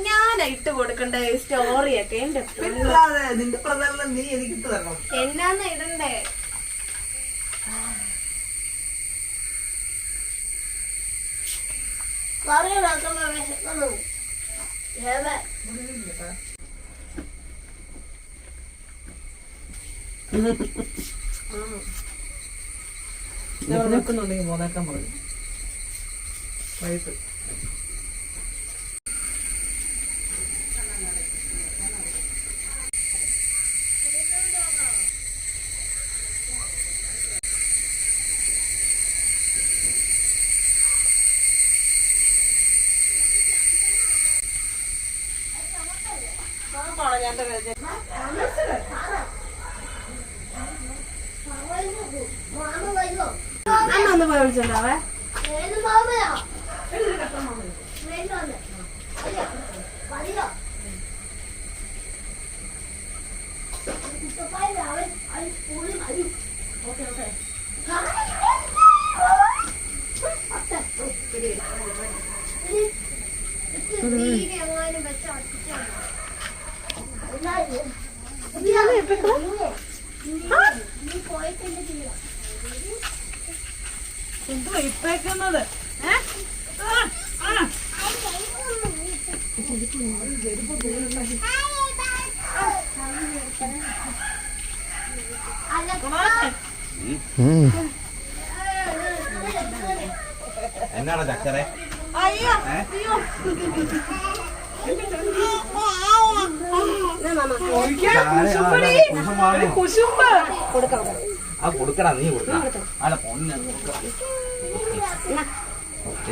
ഞാനാ ഇട്ട് കൊടുക്കണ്ടേ സ്റ്റോറിയൊക്കെ എന്റെ നിന്റെ പ്രധാനം നീ എനിക്ക് തരണം. എന്നാന്ന് ഇടണ്ടേ? നിൽക്കുന്നുണ്ടെങ്കിൽ പോന്നേക്കാൻ പറഞ്ഞു വൈകിട്ട്. അന്നൊന്ന് പോയി വിളിച്ചിട്ടുണ്ടാവേ. എന്തോ ഇപ്പേക്കുന്നത് എന്നാണ് ചക്കരെ? അയ്യോ കുശുമ്പ് കൊടുക്കടാ, നീ കൊടുക്കണം. അല്ല പൊന്നെ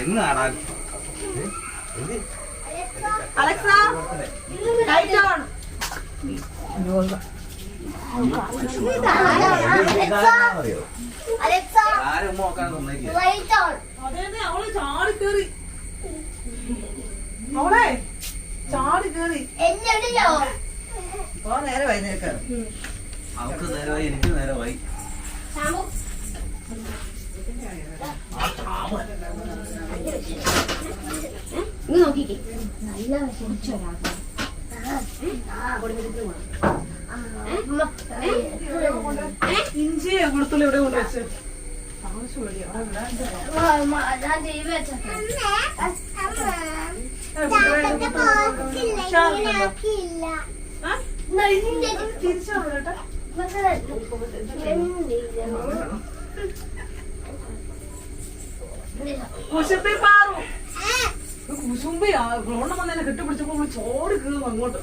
എന്നാടാ അലക്സ ആരും നോക്കാൻ സമ്മതിക്കില്ല. അവള് ചാടി കേറി, അവളെ ചാടി കേറി. നേരമായി നിനക്ക്. അവർക്ക് നേരമായി, എനിക്ക് നേരമായി. നോക്കിക്കേ നല്ല ഇഞ്ചിയെ കൊടുത്തുള്ള ഇവിടെ കൊണ്ട് വെച്ച് കുശുമ്പി പാറു കുശുമ്പി ഗ്രോണം വന്നതിനെ കെട്ടിപ്പിടിച്ചപ്പോ ചോട് കീറും അങ്ങോട്ട്.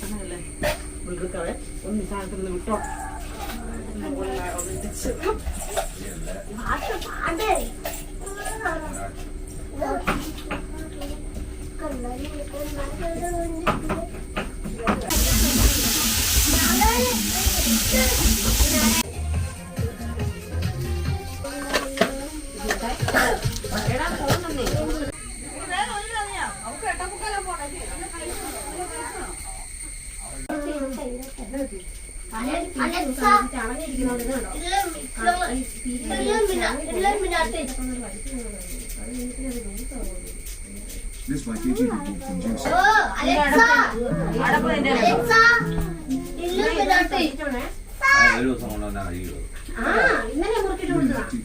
അങ്ങനല്ലേ വിളിക്കാവേ ഒന്ന് ഈ സാധനത്തിൽ നിന്ന് വിട്ടോ. This by KG from Juice. ഒരു ദിവസം കൊണ്ട് തന്നെ കഴിയുള്ളൂ.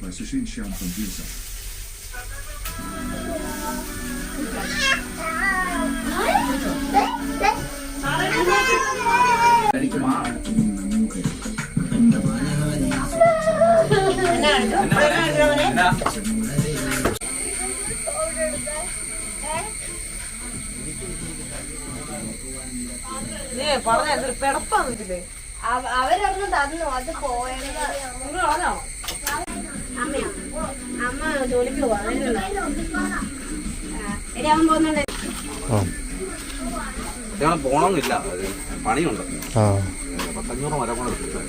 By Sushin Shyam from Juice. പറഞ്ഞ എന്തൊരു പെടപ്പാന്നില്ലേ? അവരൊന്ന് തന്നു, അത് പോയത്. അമ്മ ജോലിക്ക് പോവാ. അവൻ പോകുന്നുണ്ട്. പോണമെന്നില്ല, പണിയുണ്ട്. 500 മരം കൂടെ എടുത്തിട്ട്.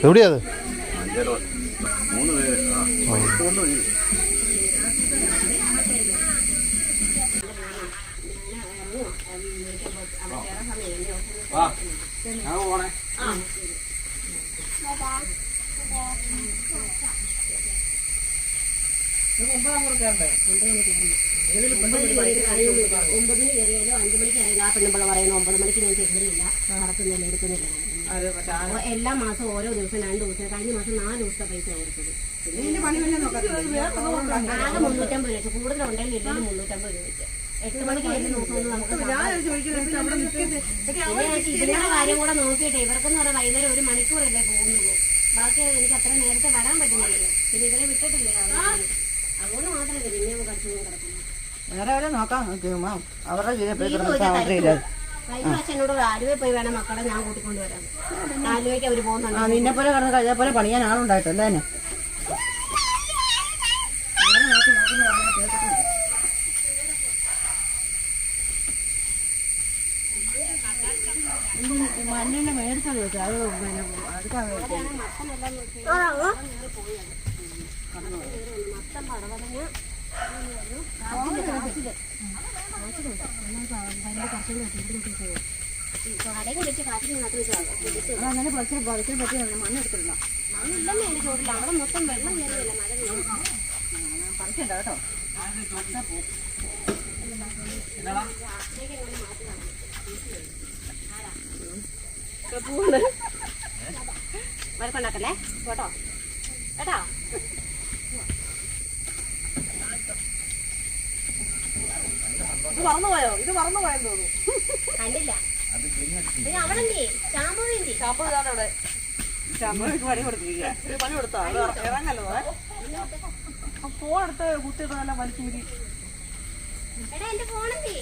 എവിടെയാ അത്? 3 പേര് ഞാൻ പോണേ. 9 കയറിയാലും 5 മണിക്ക് ഇറങ്ങി ആ പെണ്ണുമ്പോൾ പറയുന്നു 9 മണിക്ക് ഞാൻ ചെല്ലുന്നില്ല, നടക്കുന്നില്ല, എടുക്കുന്നില്ല. എല്ലാ മാസവും ഓരോ ദിവസം 2 ദിവസം, കഴിഞ്ഞ മാസം 4 ദിവസത്തെ പൈസ കൊടുത്തത്. ആകെ 350 രൂപ, കൂടുതലുണ്ടെങ്കിൽ ഇല്ലെങ്കിൽ 350 രൂപ വെച്ച്. 8 മണിക്ക് ഏത് നോക്കുമെന്ന് നമുക്ക് ഇതിന്റെ കാര്യം കൂടെ നോക്കിയിട്ട് ഇവർക്കെന്ന് പറഞ്ഞാൽ വൈകുന്നേരം 1 മണിക്കൂറല്ലേ പോകുന്നുള്ളൂ. ബാക്കി എനിക്ക് അത്ര നേരത്തെ വരാൻ പറ്റുന്നില്ലല്ലോ. പിന്നെ ഇവരെ വിട്ടിട്ടില്ലേ അതുകൊണ്ട് മാത്രമല്ല പിന്നെ കടിച്ചു കിടക്കുന്നു. വേറെ എവിടെ നോക്കാം അവരുടെ കഴിഞ്ഞ പ്രാവശ്യം എന്നോട് ആലുവ പോയി വേണം മക്കളെ ഞാൻ കൂട്ടിക്കൊണ്ട് വരാം. ആലുവയ്ക്ക് അവര് പോകുന്നുണ്ട്. നിന്നെ പോലെ കിടന്ന് കഴിഞ്ഞ പോലെ പണിയാൻ ആളുണ്ടായിട്ടല്ലേ തന്നെ. മണ്ണിനെ മേടിച്ചത് വെച്ചാൽ അത് അടുക്കാൻ മൊത്തം പടവലങ്ങ കടയിൽ വെച്ച് കാറ്റിന് നട്ട് വെച്ചാൽ അങ്ങനെ പറിക്കാൻ പറ്റിയ മണ്ണെടുത്തില്ല. മണ്ണില്ലെന്നേ എന്റെ ചോട്ടില്ല, അവിടെ മൊത്തം വെള്ളം കയറിയല്ല, മഴ വീഴും. പറിക്കണ്ട കേട്ടോ. വഴക്കുണ്ടാക്കല്ലേ കേട്ടോ കേട്ടോ. ഇത് മറന്നുപോയോ? ഇത് മറന്നുപോയെന്ന് തോന്നുന്നു. കണ്ടില്ല. അവിടെ ചാമ്പൂരി ചാമ്പ് ഇതാണ് അവിടെ. ചാമ്പൂരിക്ക് പണി കൊടുത്തിരിക്കുക. ഒരു പണി കൊടുത്തോ? ഇറങ്ങല്ലോ. ഫോൺ എടുത്ത് കുത്തിയിട്ട് നല്ല വലിച്ചൂരി. എടാ എന്റെ ഫോണെന്തി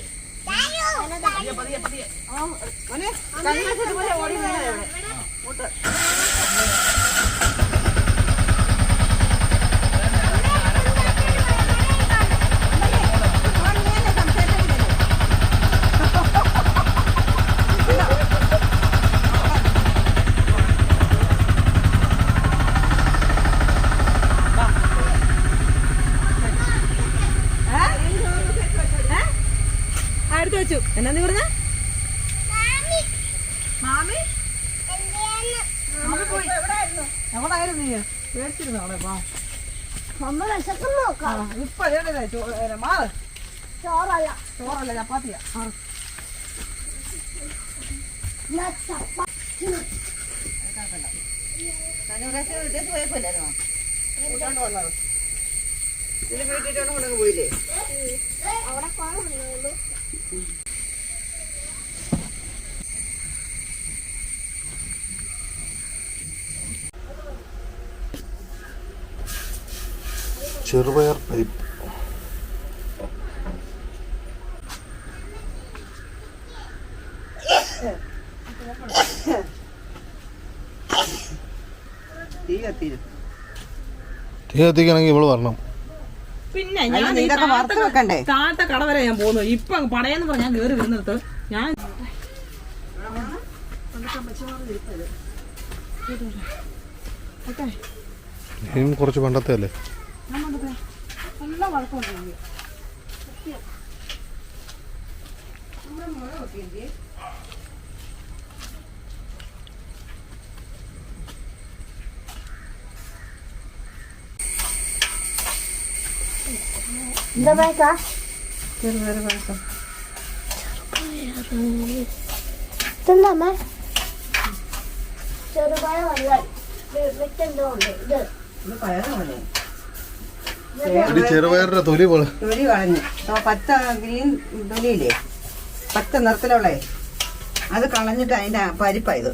ഓടി എടുത്തു വെച്ചു. എന്നാ നീ പറഞ്ഞ മാമി പോയി എവിടായിരുന്നു? നീ പേടിച്ചിരുന്നു അവിടെ. ഇപ്പൊ മാറ്. ചോറല്ല ചപ്പാത്തിയാ. കൂട്ടാണ്ട് വന്നത് ഇതിന് വീട്ടിട്ടാണ് കൊണ്ടങ്ങ് പോയില്ലേ? അവിടെ കാണുന്നുള്ളൂ. ചെറുപയർ പരിപ്പ്. തീ കത്തിക്കണമെങ്കിൽ ഇവള് വരണം. പിന്നെ ഞാൻ താഴത്തെ കട വരെ ഞാൻ പോകുന്നു. ഇപ്പൊ പടയെന്ന് പറഞ്ഞാൽ ഞാൻ കയറി വരുന്നിടത്ത് ഞാൻ കുറച്ച് പണ്ടത്തെ അല്ലേ? നല്ല വഴക്കമുണ്ട്. എന്താ പായസാ? ചെറുപയർ പായസം. ഇതെന്താ ചെറുപയർ വിത്തെന്തോ ഉണ്ട്. ഇത് പയറാണല്ലേ? ചെറുപയറിന്റെ തൊലി പോലെ തൊലി കളഞ്ഞു. പച്ച ഗ്രീൻ തൊലിയില്ലേ, പച്ച നിറത്തിലുള്ളേ, അത് കളഞ്ഞിട്ട് അതിന്റെ പരിപ്പായത്.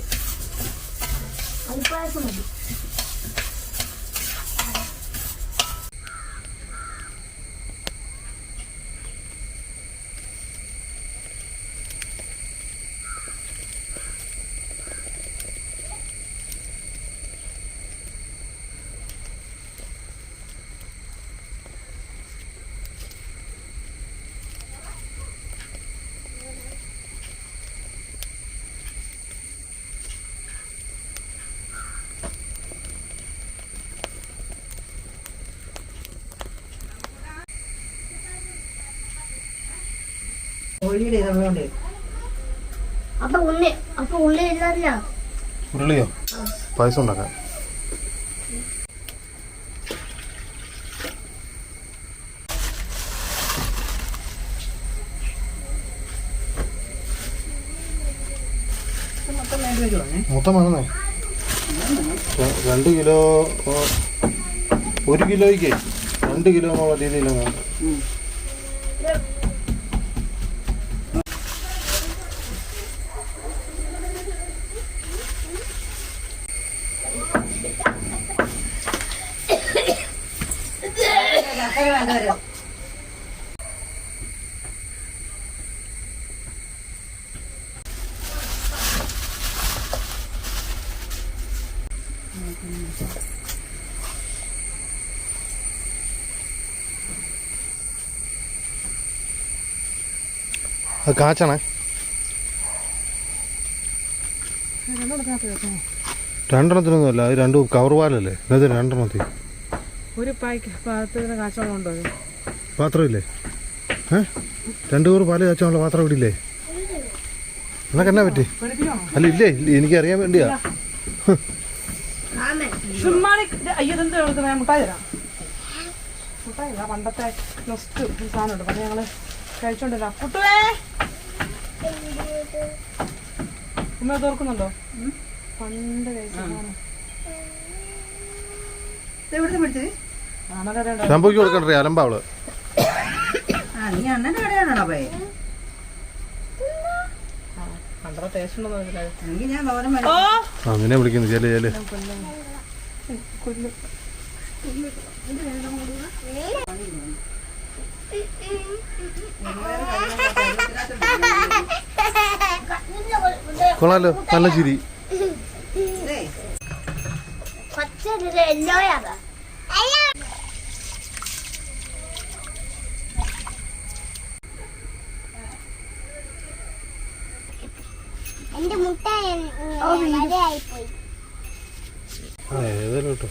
അരിപ്പായസം മതി. കോഴിയുടെ ഇതുള്ളതുകൊണ്ട് അപ്പൊ ഉള്ളി ഇല്ലല്ല. ഉരുളിയോ? പായസം ഉണ്ടാക്കാൻ മൊത്തം വേണ്ടി വരുവാണേ. മൊത്തം വേണമെന്നേ 2 കിലോ 1 കിലോയ്ക്ക് 2 കിലോ എന്നുള്ള രീതിയിലാണ്. അത് കാച്ചണേ. 2 എണ്ണത്തിനൊന്നുമല്ല, അത് 2 കവർ പാലല്ലേ. അത് 2 എണ്ണത്തി ഒരു പാത്രത്തിന് കാച്ചവെള്ളം ഉണ്ടോ? പാത്രമില്ലേ? 2 കവർ പാല് കാച്ചാനുള്ള പാത്രം ഇവിടെ ഇല്ലേ? എന്നൊക്കെ എന്നാ പറ്റി? അല്ല ഇല്ലേ, എനിക്കറിയാൻ വേണ്ടിയാ. അയ്യതെന്ത് എടുക്കുന്നത്? മുട്ടായി തരാം. മുട്ടായി പണ്ടത്തെ നൊസ്റ്റ് സാധനമുണ്ട്, പണ്ട് ഞങ്ങള് കഴിച്ചോണ്ടില്ല. കുട്ടുവേ ഉമ്മ തോർക്കുന്നുണ്ടോ? പണ്ട് ശമ്പൂക്ക് കൊടുക്കണ്ടേ അലമ്പാ അവള്. നീ അണ്ണന്റെ കടയാണോ പോയെ? പണ്ടത്തെ ടേസ്റ്റ് ഉണ്ടോ അങ്ങനെ വിളിക്കുന്നു. ചെല് കൊള്ളാലോ, നല്ല ചിരി. എന്റെ മുട്ട മഴയായിപ്പോയി. ഏതായാലും കേട്ടോ.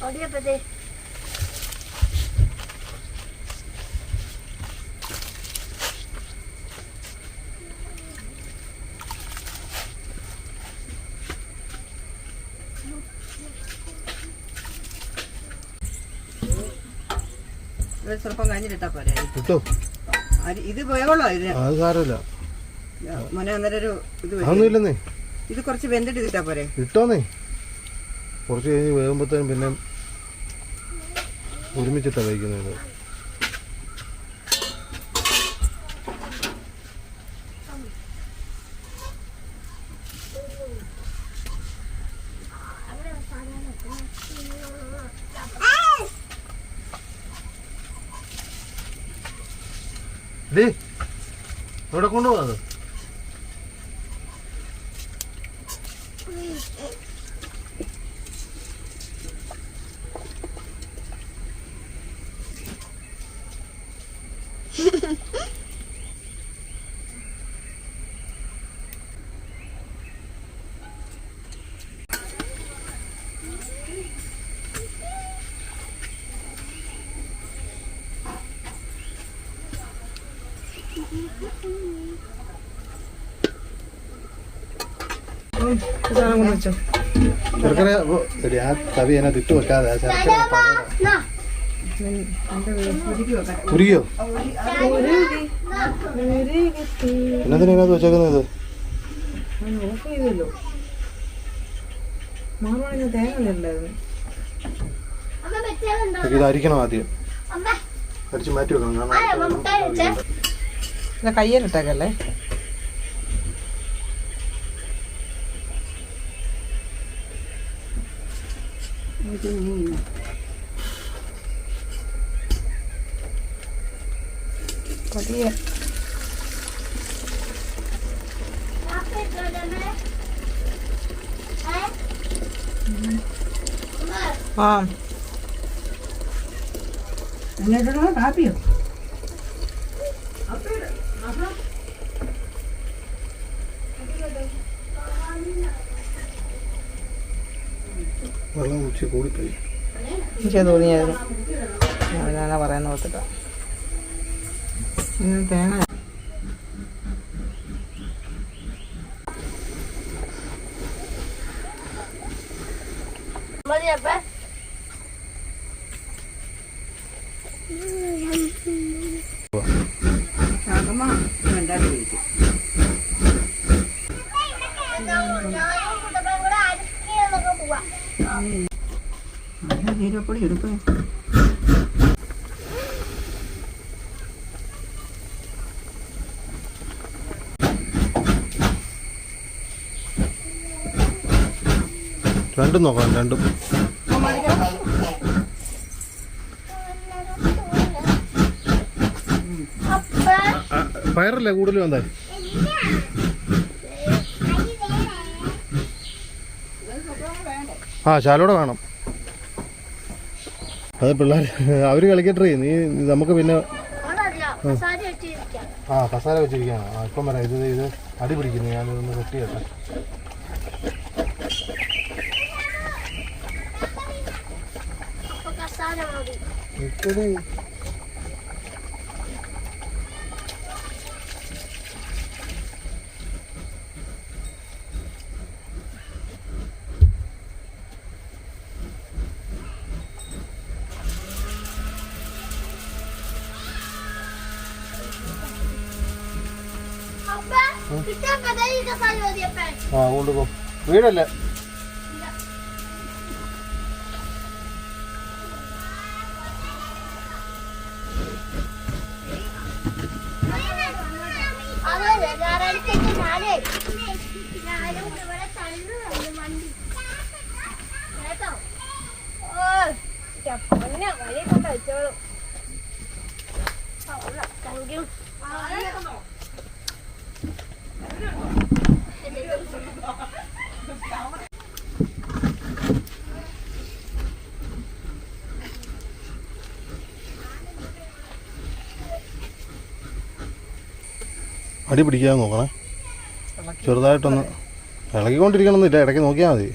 ഓടിയപ്പത്തേ സ്വല്പം കഴിഞ്ഞിട്ടാ പോരെ കിട്ടോ? ഇത് പോയോളോ? ഇത് അത് സാരമില്ല മോനെ. അന്നേരം ഒരു ഇത് അതൊന്നുമില്ലെന്നേ. ഇത് കുറച്ച് വെന്തിട്ട് ഇട്ടാ പോരെ? ഇട്ടോന്നേ. കുറച്ച് കഴിഞ്ഞ് വേകുമ്പോഴത്തേനും പിന്നെ ഒരുമിച്ചിട്ടാ കഴിക്കുന്നത്. ഇവിടെ കൊണ്ടുപോകാത്. ശർക്കര ആ തവി അതിനകത്ത് ഇട്ട് വെക്കാതെ ശർക്കര ഉരുകിയോ? എന്നതിനകത്ത് വെച്ചേക്കുന്നത്? ഇത് അരിക്കണം, ആദ്യം അരിച്ച് മാറ്റി വെക്കണം. കയ്യിലിട്ടേക്കല്ലേ? പതിയെ എന്നിട്ടോ കാപ്പിയോ? വെള്ളം കുടിച്ച് കൂടിപ്പോയി. എനിക്ക് തോന്നിയായിരുന്നു. ഞാനാ പറയാന്ന് ഓർത്തിട്ടാ. തേങ്ങ ഏലപ്പൊടി എടുക്കും. രണ്ടും നോക്കാം, രണ്ടും. പയറല്ലേ കൂടുതലും എന്താ? ആ ശാലോടെ വേണം. അത് പിള്ളേർ അവർ കളിക്കട്ടെ. നീ നമുക്ക് പിന്നെ ആ കസാല വെച്ചിരിക്കുകയാണ്. ആ ഇപ്പം വരാം. ഇത് അടി പിടിക്കുന്നു. ഞാനിതൊന്ന് കെട്ടിയട്ടെ. ആ കൊണ്ടുപോ. വീടല്ലേ? വഴി കൊണ്ട് വെച്ചോളൂ. Thank you. അടി പിടിക്കാതെ നോക്കണേ. ചെറുതായിട്ടൊന്ന് ഇളകിക്കൊണ്ടിരിക്കണമെന്നില്ല, ഇടയ്ക്ക് നോക്കിയാൽ മതി.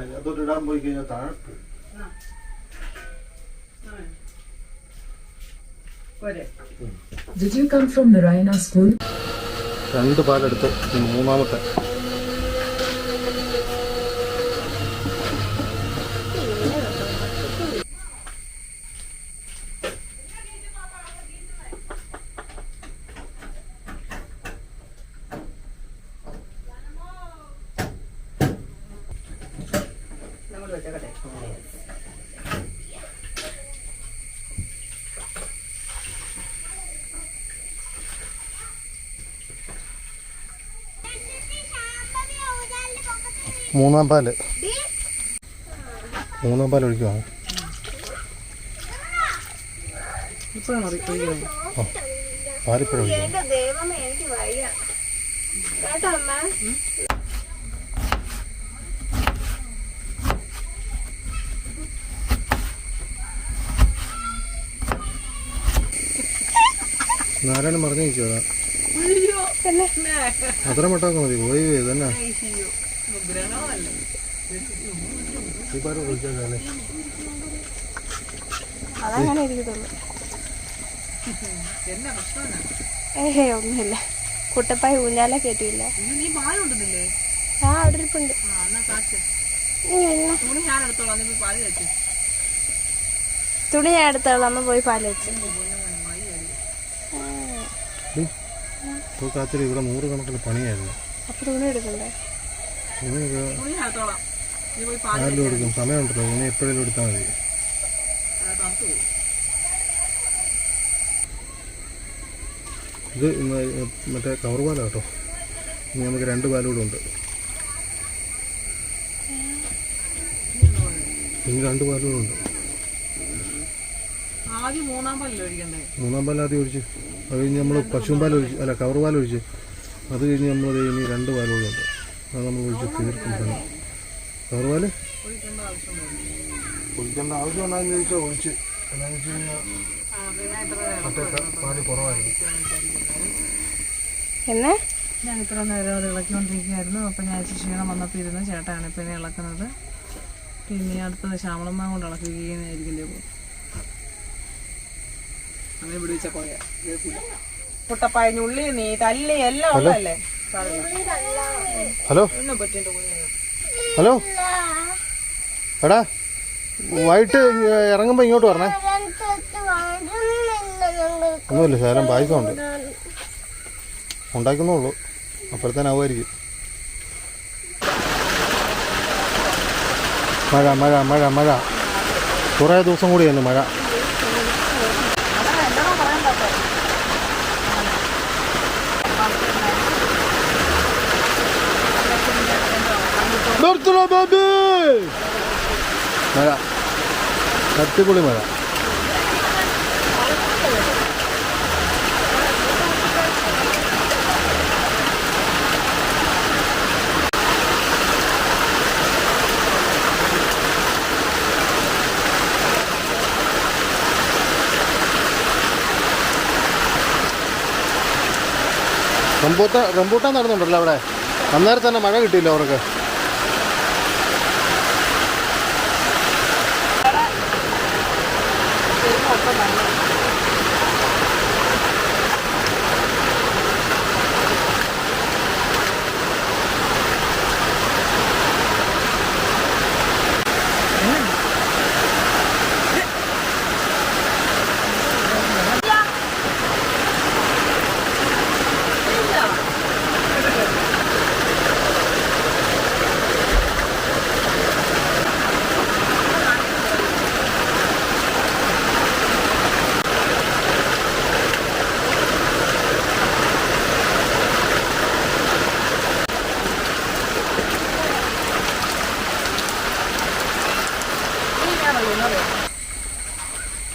അതിനകത്തോട്ട് ഇടാൻ പോയി കഴിഞ്ഞാൽ താഴെ Did you come from Narayana school? 2 പാലെടുത്ത് മൂന്നാമത്തെ. മൂന്നാം പാല് ഒഴിക്കുവാ. പാലിപ്പഴം ഒഴിക്കാം. എന്റെ ദൈവമേ, എനിക്ക് വയ്യ കേട്ടോ അമ്മ. നാരായണൻ മറിഞ്ഞു നിൽക്കുക. അത്ര മട്ടൊക്കെ മതി. പോയി തന്നെ അതങ്ങനെ ഇരിക്കത്തുള്ളൂ. ഏഹേ ഒന്നുമില്ല. കുട്ടപ്പായ ഊഞ്ഞാല കേട്ടില്ല. ആ അവിടെ ഇരിപ്പുണ്ട്. തുണി ഞാൻ എടുത്തോളാം. അമ്മ പോയി പാല് വെച്ചു. കാത്തിരി ഇവിടെ 100 കണക്കിന് പണിയായിരുന്നു. അപ്പൊ തുണി എടുക്കണ്ടേ? ആരിലും എടുക്കും. സമയമുണ്ടല്ലോ. ഇനി എപ്പോഴേലും എടുത്താൽ മതി. ഇത് മറ്റേ കവർ പാലാണ് കേട്ടോ. ഇനി നമുക്ക് 2 പാലുകൂടെ ഉണ്ട്. ഇനി 2 പാലുകൂടെ ഉണ്ട്. ആദ്യം 3-ാം പാലല്ലേ ഒഴിക്കണ്ടേ? 3-ാം പാൽ ആദ്യം ഒഴിച്ച്, അത് കഴിഞ്ഞ് നമ്മൾ പശുവും പാൽ ഒഴിച്ച്, അല്ല കവർ പാൽ ഒഴിച്ച്, അത് കഴിഞ്ഞ് നമ്മൾ ഇനി 2 പാലുകളുണ്ട്, അത് നമ്മൾ ഒഴിച്ച് തീർക്കും. കവർ പാല് ഒഴിക്കേണ്ട ആവശ്യമുണ്ടോ? ഒഴിക്കേണ്ട ആവശ്യം ഉണ്ടാകുന്ന ചോദിച്ചാൽ ഒഴിച്ച്. എന്താണെന്ന് വെച്ച് കഴിഞ്ഞാൽ മറ്റേ പാല് കുറവായിരുന്നു. എന്നെ ഞാൻ ഇത്ര നേരം അത് ഇളക്കിക്കൊണ്ടിരിക്കുകയായിരുന്നു. അപ്പം ഞാൻ ക്ഷീണം വന്നപ്പോൾ ഇരുന്ന് ചേട്ടനാണ് പിന്നെ ഇളക്കുന്നത്. പിന്നെ അടുത്തത് ശ്യാമളമ്മ കൊണ്ട് ഇളക്കുകയായിരിക്കില്ലേ പോകും. അങ്ങനെ ഇവിടെ വെച്ചാൽ പോയാ പുട്ടപ്പായഞ്ഞുള്ളി നീ തല്ലി എല്ലാം ഉള്ളതല്ലേ. ഹലോ ഒന്നും പറ്റിയിട്ട് പോയാ ഹലോ എടാ, വൈകിട്ട് ഇറങ്ങുമ്പോൾ ഇങ്ങോട്ട് പറഞ്ഞേ. ഒന്നുമില്ല, ശകലം പായസമുണ്ട്, ഉണ്ടാക്കുന്നുള്ളൂ, അപ്പോഴത്തേനാവുമായിരിക്കും. മഴ മഴ മഴ മഴ കുറേ ദിവസം കൂടിയായിരുന്നു മഴ. മഴ, അടിപൊളി മഴ. റംബൂട്ടാൻ നടന്നുണ്ടല്ലോ അവിടെ, അന്നേരം തന്നെ മഴ കിട്ടിയില്ല അവർക്ക്.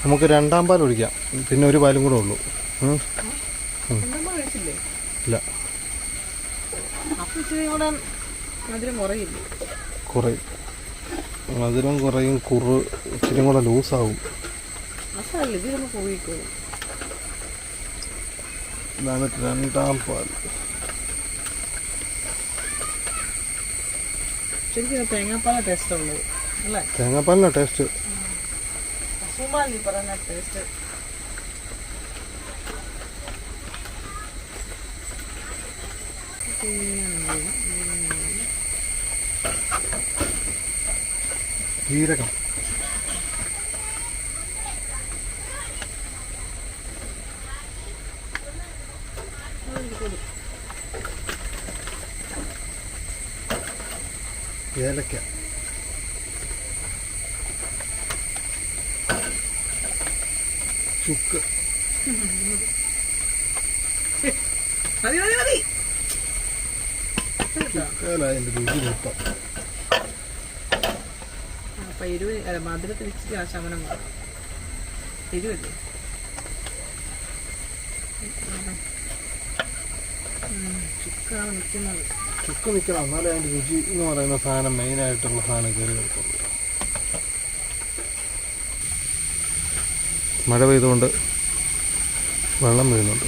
നമുക്ക് 2-ാം പാൽ ഒഴിക്കാം, പിന്നെ 1 പാലും കൂടെ ഉള്ളൂ. ഇല്ല, കുറയും, മധുരം കുറയും, ഇച്ചിരി കൂടെ ലൂസാവും. ഇതാണ് 2-ാം പാൽ. ശരിക്കും തേങ്ങാപ്പാല ടേസ്റ്റ് ഉള്ളത് അല്ലേ? തേങ്ങാപ്പാലിനാ ടേസ്റ്റ്. സുമാലി പറഞ്ഞ ടേസ്റ്റ്. ജീരകം, ഏലക്ക, ചുക്ക്. മതി മതി മതി. ചുക്കയിലതിൻ്റെ രുചി മൊത്തം. അപ്പം മധുരത്തിൽ ഇച്ചിരി ശമനം വരും. എരിവല്ലേ? ചുക്കാണ് നിൽക്കുന്നത്. ചുക്ക് നിൽക്കണം, എന്നാലേ അതിൻ്റെ രുചി എന്ന് പറയുന്ന സാധനം, മെയിനായിട്ടുള്ള സാധനം കയറി കിടക്കുള്ളൂ. മഴ പെയ്തുകൊണ്ട് വെള്ളം വീഴുന്നുണ്ട്.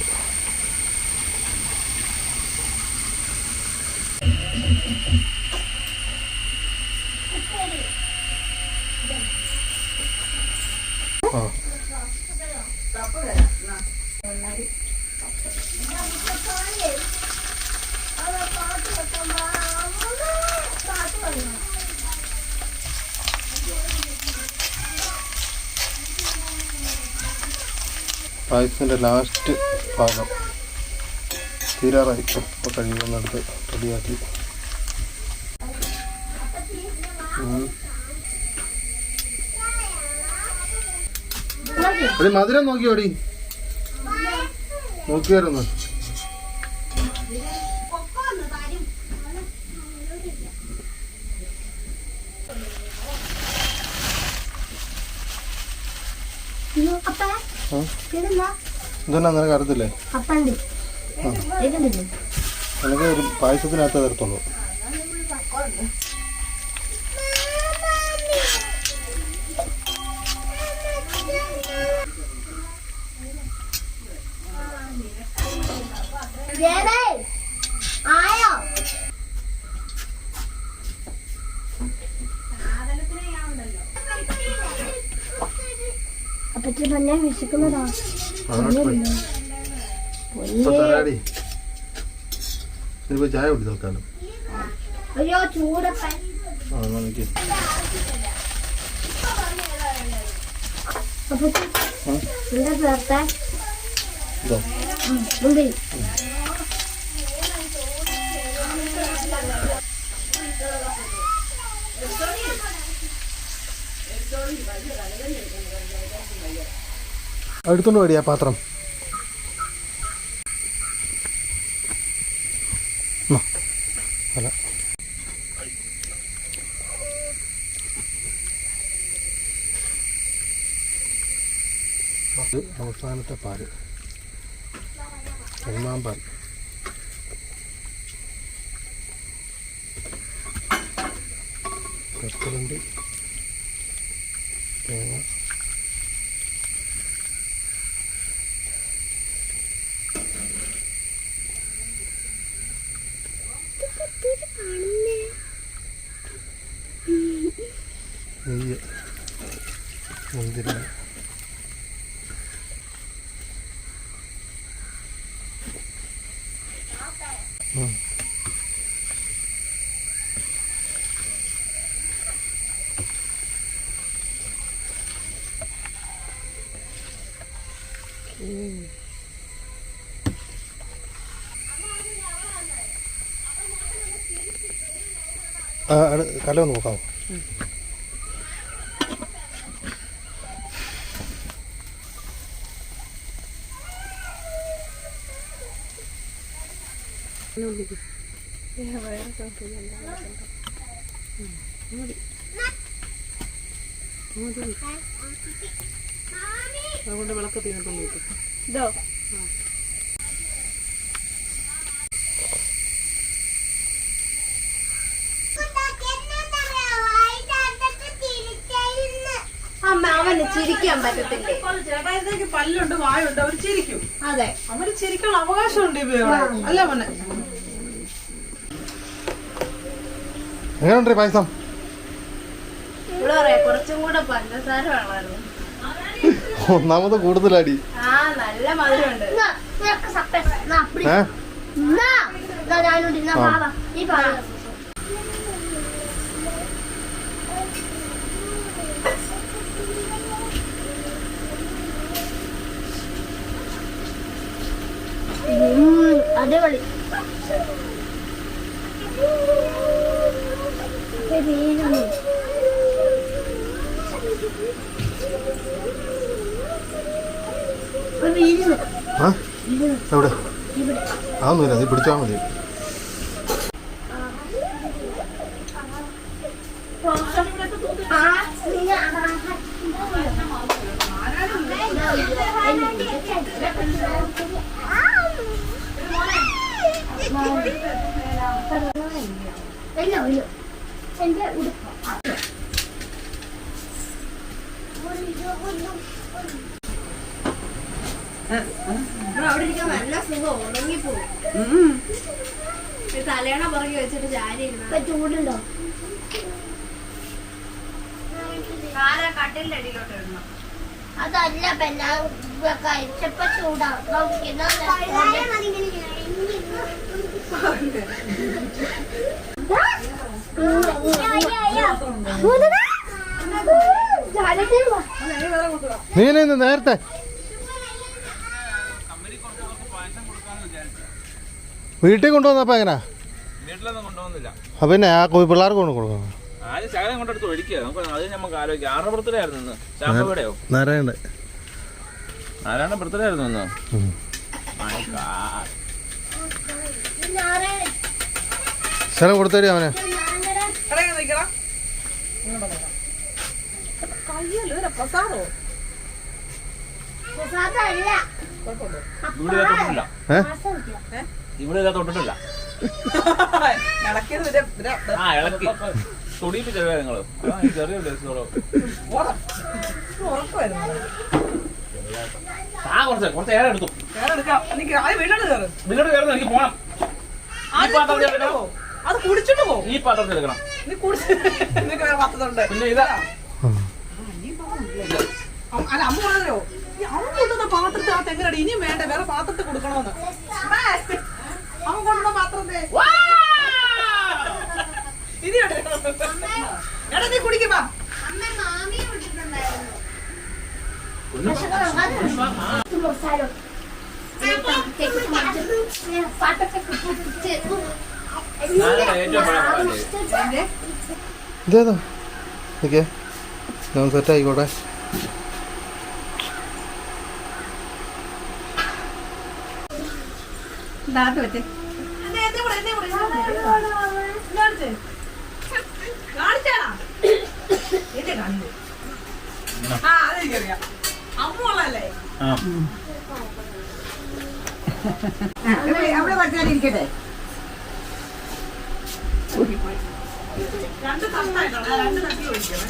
ആ പായസത്തിൻ്റെ ലാസ്റ്റ് ഭാഗം തീരാറായി. ഇപ്പോൾ കഴിയുമെന്നെടുത്ത് റെഡിയാക്കി. ഒരു മധുരം നോക്കിയോടി, നോക്കിയായിരുന്നു. അപ്പ ഇതെന്നാ നിനക്ക് അറിയത്തില്ലേ? അപ്പണ്ടി നിനക്ക് ഒരു പായസത്തിനകത്ത് തരത്തുള്ളൂ. ആയോ അപ്പച്ചി തന്നെ വിശക്കുന്നതാ. ഇനിയിപ്പോ ചായ കുടി തൽക്കാലം. അയ്യോ ചൂടപ്പൻ. എനിക്ക് അപ്പച്ചി എന്താ ചേർത്തേ? ഇതോ മുന്തിരി. എടുത്തോണ്ട് പോടി ആ പാത്രം. അല്ല അത് അവസാനത്തെ പാല്, ഒന്നാം പാൽ. കപ്പലുണ്ട്, തേങ്ങ, നെയ്യ്, മുന്തിരി, കല ഒന്ന് നോക്കാമോ? അതുകൊണ്ട് വിളക്ക് തീർന്നു കിട്ടും. ഇതോ അമ്മ അവന് ചിരിക്കാൻ പറ്റത്തില്ലേ? ചേട്ടായിക്ക് പല്ലുണ്ട്, വായുണ്ട്, അവർ ചിരിക്കും. അതെ, അവര് ചിരിക്കാൻ അവകാശമുണ്ട് ഇവയോടെ, അല്ല മോനെ? എങ്ങനെയുണ്ട് പായസം? ഇവിടെ പറയാ കുറച്ചും കൂടെ പഞ്ചസാര വേണമായിരുന്നു. ഒന്നാമത് കൂടുതലടി. ആ നല്ല മധുരമുണ്ട്. അടിപൊളി. എവിടെ? അതൊന്നുമില്ല, നീ പിടിച്ചാൽ മതി. എന്റെ ഉടുപ്പ് അവിടെ ഇരിക്കാൻ നല്ല സുഖം. ഉണങ്ങിപ്പോവും. തലേണ പുറകെ വെച്ചിട്ട് ചാരി ചൂടുണ്ടോ? കട്ടിലിന്റെ അടിയിലോട്ട് ഇടണം. അതല്ല കഴിച്ചപ്പോ ചൂടാവും. നീ നേരത്തെ വീട്ടിൽ കൊണ്ടുവന്നപ്പോ എങ്ങനാ? വീട്ടിലൊന്നും കൊണ്ടുവന്നില്ല. പിന്നെ ആ പിള്ളേർക്ക് കൊണ്ട് കൊടുക്കണം. ആദ്യം ശകലം കൊണ്ടെടുത്ത് ഒഴിക്കുക. നമുക്ക് അത് നമുക്ക് ആലോചിക്കാം. ആരുടെ ബർത്ത്ഡേ ആയിരുന്നു ഇന്ന്? ശാമ്പയുടെയോ? നാരായണ ബർത്ത്ഡേ ആയിരുന്നു ഇന്ന്. സ്ഥലം കൊടുത്തേരി അവനെ. ഇവിടെ ഇതാ തൊട്ടിട്ടില്ല. ഇവിടെ ഇതാ തൊട്ടിട്ടില്ല. ആ ഇളക്കി തൊടിയിട്ട് ചെറിയ നിങ്ങള് ചെറിയ കുറച്ച് ഏറെ എടുത്തു. വീട് കയറുന്നു. എനിക്ക് പോണം. അത് കുടിച്ചിട്ട് പോകും. ഈ പാത്രത്തിൽ എടുക്കണം. പിന്നെ ഇതാ അല്ല അമ്മ പറഞ്ഞോ അവൻ കൊണ്ടുവന്ന പാത്രത്തിൽ ആ തെങ്ങനടി ഇനിയും വേണ്ട വേറെ പാത്രത്തിൽ കൊടുക്കണമെന്ന്. അവൻ കൊണ്ടുവന്ന പാത്രത്തെ ഇനി എടാ നീ കുടിക്കുമ്പോ ഇതേതാ ഓക്കെ ഞാൻ സെറ്റ് ആയിക്കോട്ടെ. അമ്മല്ലേ അവിടെ വച്ചാലിരിക്കട്ടെ. രണ്ട് തട്ടായിട്ടാണ് രണ്ട് തട്ടി ഒഴിക്കണേ.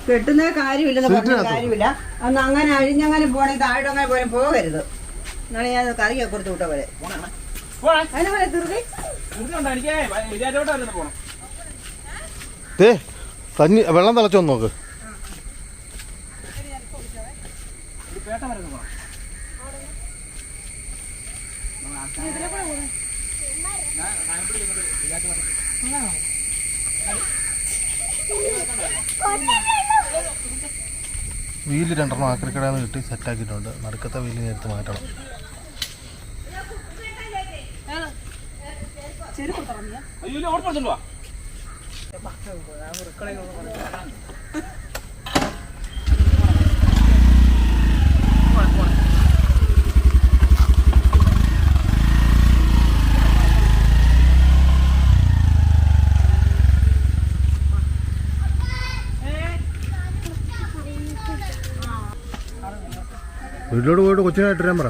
കെട്ടുന്ന കാര്യമില്ലെന്ന് പറഞ്ഞ കാര്യമില്ല. അന്ന് അങ്ങനെ അഴിഞ്ഞങ്ങനെ പോണേ താഴെ അങ്ങനെ പോലും പോകരുത്. എന്നാണ് ഞാൻ കറിയൊക്കെ കൊടുത്തു വിട്ട പോലെ അതിനെ പോലെ തീർത്തി പോണം. ദേ കഞ്ഞി വെള്ളം തിളച്ചോന്ന് നോക്ക്. വീല് രണ്ടെണ്ണം ആക്രിക്കടയിൽ കിട്ടി സെറ്റാക്കിയിട്ടുണ്ട്. നടുക്കത്തെ വീലിനെ എടുത്ത് മാറ്റണം. അയ്യോ ഓർമ്മ പോവാ. വീട്ടിലോട്ട് പോയിട്ട് കൊച്ചിനായിട്ട് വരാൻ പറ.